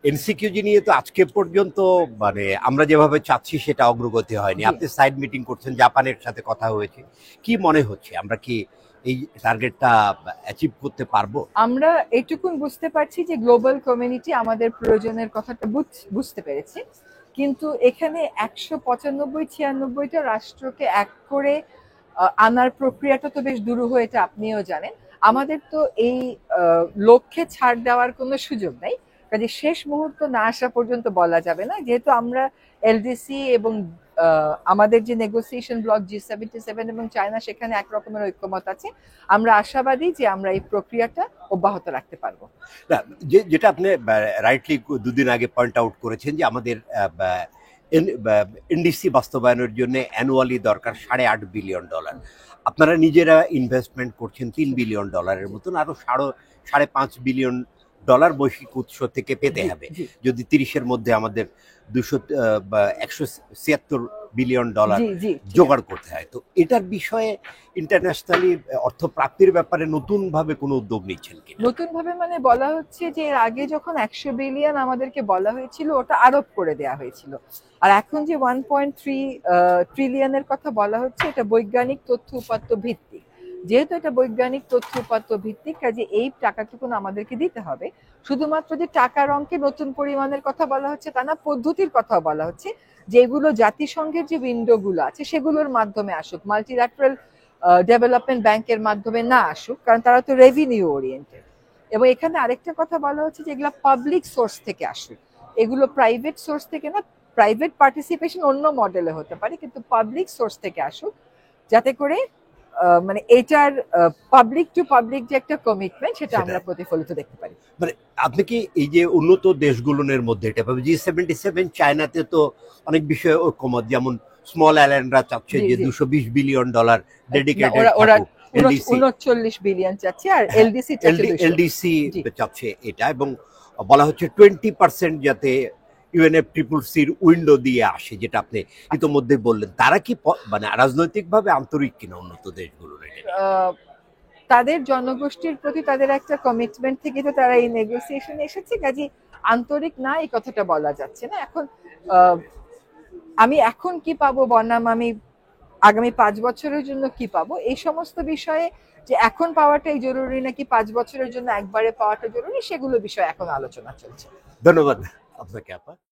এনসিকিউজি নিয়ে তো আজকে পর্যন্ত মানে আমরা যেভাবে চাচ্ছি সেটা অগ্রগতি হয়নি। জি। আপনি সাইড মিটিং করছেন, জাপানের সাথে কথা হয়েছে। কি মনে হচ্ছে আমরা কি এই টার্গেটটা অ্যাচিভ করতে পারবো? আমরা এটুকুন বুঝতে পারছি যে গ্লোবাল কমিউনিটি আমাদের প্রয়োজনের কথাটা বুঝতে পেরেছে, কিন্তু এখানে 195-96টা রাষ্ট্রকে এক করে আনার প্রক্রিয়াটা তো বেশ দুরূহ, এটা আপনিও জানেন। আমাদের তো এই লক্ষ্যে ছাড় দেওয়ার কোনো সুযোগ নাই, কাজে শেষ মুহূর্ত না আসা পর্যন্ত বলা যাবে না, যেহেতু আমরা এলডিসি এবং আমাদের যে নেগোসিয়েশন ব্লক G77 এবং চায়না, সেখানে একরকমের ঐক্যমত আছে। আমরা আশাবাদী যে আমরা এই প্রক্রিয়াটা অব্যাহত রাখতে পারবো। না, যেটা আপনি রাইটলি দুদিন আগে পয়েন্ট আউট করেছেন যে আমাদের এনডিসি বাস্তবায়নের জন্য অ্যানুয়ালি দরকার $8.5 বিলিয়ন। আপনারা নিজেরা ইনভেস্টমেন্ট করছেন $3 বিলিয়ন মতন, আরো $5.5 বিলিয়ন বৈশ্বিক উৎস থেকে পেতে হবে যদি 30-এর মধ্যে আমাদের 176 বিলিয়ন ডলার জোগাড় করতে হয়। তো এটার বিষয়ে ইন্টারন্যাশনালি অর্থ প্রাপ্তির ব্যাপারে নতুন ভাবে কোনো উদ্যোগ নিচ্ছেন কি? নতুন ভাবে মানে বলা হচ্ছে যে এর আগে যখন 100 বিলিয়ন আমাদেরকে বলা হয়েছিল, ওটা আরোপ করে দেয়া হয়েছিল। আর এখন যে 1.3 ট্রিলিয়নের কথা বলা হচ্ছে, এটা বৈজ্ঞানিক তথ্য উপাত্ত ভিত্তিক। যেহেতু এটা বৈজ্ঞানিক তথ্য উপাত্ত ভিত্তিক, কাজে এই টাকাটুকুন আমাদেরকে দিতে হবে। শুধুমাত্র যে টাকার অঙ্কে নতুন পরিমাণের কথা বলা হচ্ছে তা না, পদ্ধতির কথা বলা হচ্ছে, যেগুলো জাতিসংঘের যে উইন্ডোগুলো আছে সেগুলোর মাধ্যমে আসুক, মাল্টিল্যাটারাল ডেভেলপমেন্ট ব্যাংকের মাধ্যমে না আসুক, কারণ তারা তো রেভিনিউ ওরিয়েন্টেড। এবং এখানে আরেকটা কথা বলা হচ্ছে যে এগুলো পাবলিক সোর্স থেকে আসুক, এগুলো প্রাইভেট সোর্স থেকে না। প্রাইভেট পার্টিসিপেশন অন্য মডেলে হতে পারে, কিন্তু পাবলিক সোর্স থেকে আসুক, যাতে করে মানে এটার পাবলিক টু পাবলিক যে একটা কমিটমেন্ট, সেটা আমরা প্রতিফলিত দেখতে পারি। মানে আপনি কি এই যে উন্নত দেশগুলোর মধ্যে এটা পাবে, G77 চায়নাতে তো অনেক বিষয়ে ঐক্যমত, যেমন স্মল আইল্যান্ডরা চাচ্ছে যে $220 বিলিয়ন ডেডিকেটেড, ওরা 39 বিলিয়ন চাচ্ছে, আর এলডিসি চাচ্ছে এটা, এবং বলা হচ্ছে 20% যাতে UNFCCCর উইন্ডো দিয়ে আসে, যেটা আপনি ইতোমধ্যে বললেন। তারা কি মানে রাজনৈতিকভাবে আন্তরিক কিনা উন্নত দেশগুলো? তাদের জনগোষ্ঠীর প্রতি তাদের একটা কমিটমেন্ট থেকে তো তারা এই নেগোসিয়েশনে এসেছে, কাজে আন্তরিক না এই কথাটা বলা যাচ্ছে না। এখন আমি এখন কি পাবো বনাম আমি আগামী 5 বছরের জন্য কি পাবো, এই সমস্ত বিষয়ে যে এখন পাওয়াটাই জরুরি নাকি 5 বছরের জন্য একবারে পাওয়াটা জরুরি, সেগুলো বিষয়ে এখন আলোচনা চলছে। ধন্যবাদ আপনাকে আপা।